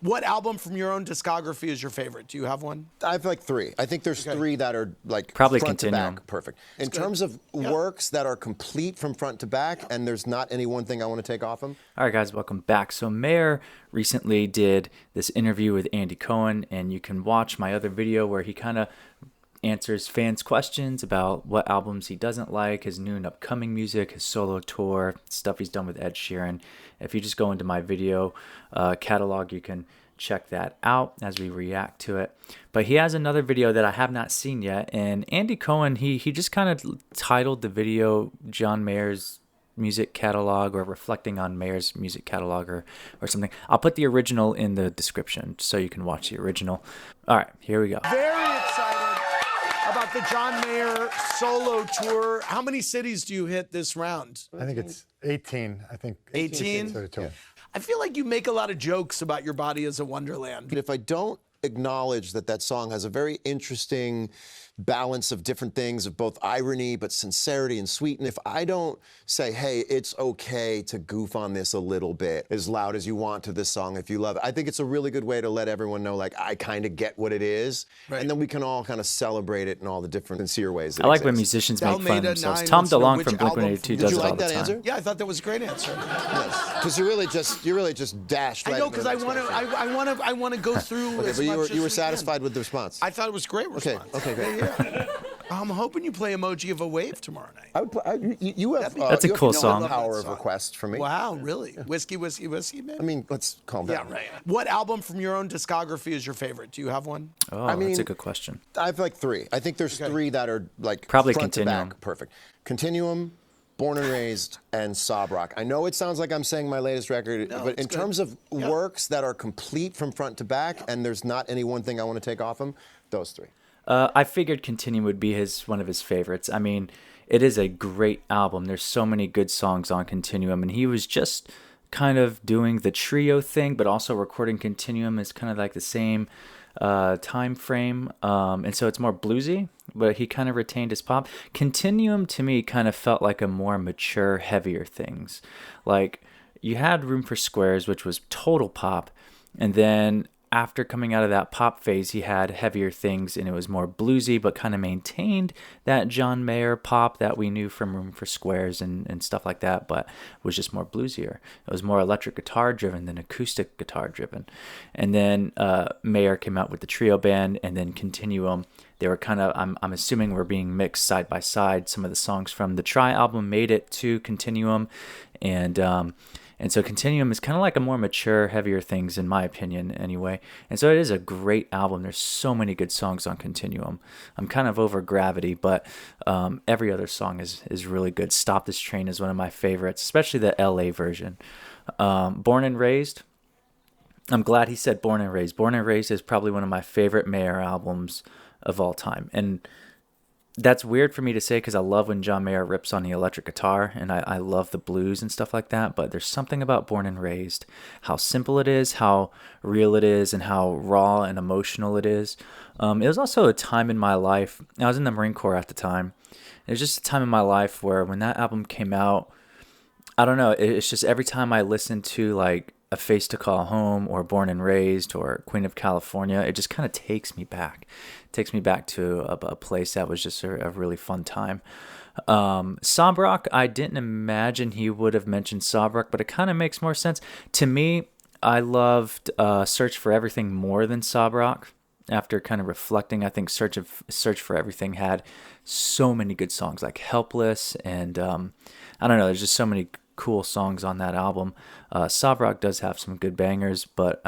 What album from your own discography is your favorite? Do you have one? I have like three. I think there's three that are like Probably front Continuum. to back. Perfect. In terms of works that are complete from front to back, and there's not any one thing I want to take off them. All right, guys, welcome back. So Mayer recently did this interview with Andy Cohen, and you can watch my other video where he kind of answers fans' questions about what albums he doesn't like, his new and upcoming music, his solo tour, stuff he's done with Ed Sheeran. If you just go into my video catalog, you can check that out as we react to it. But he has another video that I have not seen yet, and Andy Cohen, he just kind of titled the video John Mayer's music catalog, or reflecting on Mayer's music catalog, or something. I'll put the original in the description so you can watch the original. All right, here we go. Very excited about the John Mayer solo tour. How many cities do you hit this round? I think it's 18. 18? I feel like you make a lot of jokes about your body as a wonderland. And if I don't acknowledge that that song has a very interesting balance of different things, of both irony but sincerity and sweet, and if I don't say, hey, it's okay to goof on this a little bit, as loud as you want to this song if you love it, I think it's a really good way to let everyone know, like, I kind of get what it is, and then we can all kind of celebrate it in all the different sincere ways that I like exist. when musicians make fun of themselves. 9 Tom wants to know DeLonge which from Blink-182 does Did you it all like the that time. answer? Yeah, I thought that was a great answer. Yes, because you really just dashed right. I know, into because the I next want to. question. I want to go through. Okay, as but much as you were we satisfied can. with the response. I thought it was a great response. Okay, great. Yeah. I'm hoping you play emoji of a wave tomorrow night. You have That's a you have cool no song. Power of request for me. Wow, really? Whiskey, whiskey, whiskey, man. I mean, let's calm down. Yeah, right. What album from your own discography is your favorite? Do you have one? Oh, I mean, that's a good question. I have like three. I think there's three that are like Probably front Continuum. to back. Perfect. Continuum, Born and Raised, and Sob Rock. I know it sounds like I'm saying my latest record, but in terms of works that are complete from front to back, and there's not any one thing I want to take off them, those three. I figured Continuum would be one of his favorites. I mean, it is a great album. There's so many good songs on Continuum, and he was just kind of doing the trio thing, but also recording Continuum is kind of like the same time frame, and so it's more bluesy, but he kind of retained his pop. Continuum to me kind of felt like a more mature, heavier Things. Like, you had Room for Squares, which was total pop, and then after coming out of that pop phase, he had Heavier Things, and it was more bluesy, but kind of maintained that John Mayer pop that we knew from Room for Squares and stuff like that, but was just more bluesier. It was more electric guitar driven than acoustic guitar driven. And then Mayer came out with the trio band, and then Continuum. They were kind of, I'm assuming, were being mixed side by side. Some of the songs from the Try album made it to Continuum, and so Continuum is kind of like a more mature, heavier Things, in my opinion, anyway. And so it is a great album. There's so many good songs on Continuum. I'm kind of over Gravity, but every other song is really good. Stop This Train is one of my favorites, especially the LA version. Born and Raised, I'm glad he said Born and Raised. Born and Raised is probably one of my favorite Mayer albums of all time. And that's weird for me to say because I love when John Mayer rips on the electric guitar, and I love the blues and stuff like that, but there's something about Born and Raised, how simple it is, how real it is, and how raw and emotional it is. It was also a time in my life, I was in the Marine Corps at the time, it was just a time in my life where when that album came out, I don't know, it's just every time I listen to like A Face to Call Home or Born and Raised or Queen of California, it just kind of takes me back. It takes me back to a place that was just a really fun time. Sob Rock, I didn't imagine he would have mentioned Sob Rock, but it kind of makes more sense. To me, I loved Search for Everything more than Sob Rock. After kind of reflecting, I think Search for Everything had so many good songs, like Helpless, and I don't know, there's just so many cool songs on that album. Sob Rock does have some good bangers, but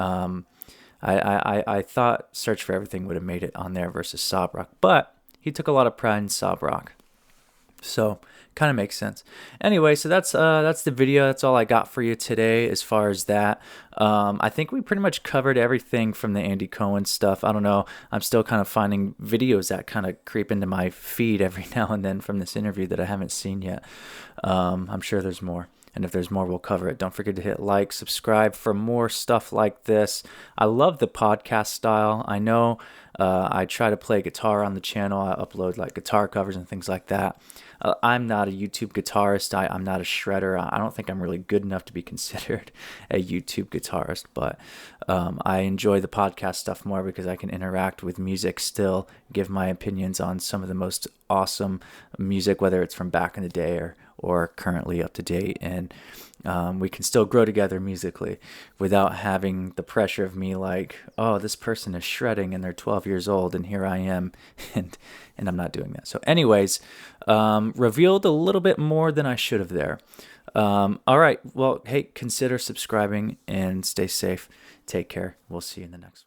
I thought Search for Everything would have made it on there versus Sob Rock, but he took a lot of pride in Sob Rock, so kind of makes sense. Anyway, so that's the video. That's all I got for you today as far as that. I think we pretty much covered everything from the Andy Cohen stuff. I don't know. I'm still kind of finding videos that kind of creep into my feed every now and then from this interview that I haven't seen yet. I'm sure there's more. And if there's more, we'll cover it. Don't forget to hit like, subscribe for more stuff like this. I love the podcast style. I know I try to play guitar on the channel. I upload like guitar covers and things like that. I'm not a YouTube guitarist. I'm not a shredder. I don't think I'm really good enough to be considered a YouTube guitarist, but I enjoy the podcast stuff more because I can interact with music still, give my opinions on some of the most awesome music, whether it's from back in the day or currently up to date. And we can still grow together musically without having the pressure of me like, oh, this person is shredding and they're 12 years old and here I am and I'm not doing that. So anyways, revealed a little bit more than I should have there. All right. Well, hey, consider subscribing and stay safe. Take care. We'll see you in the next one.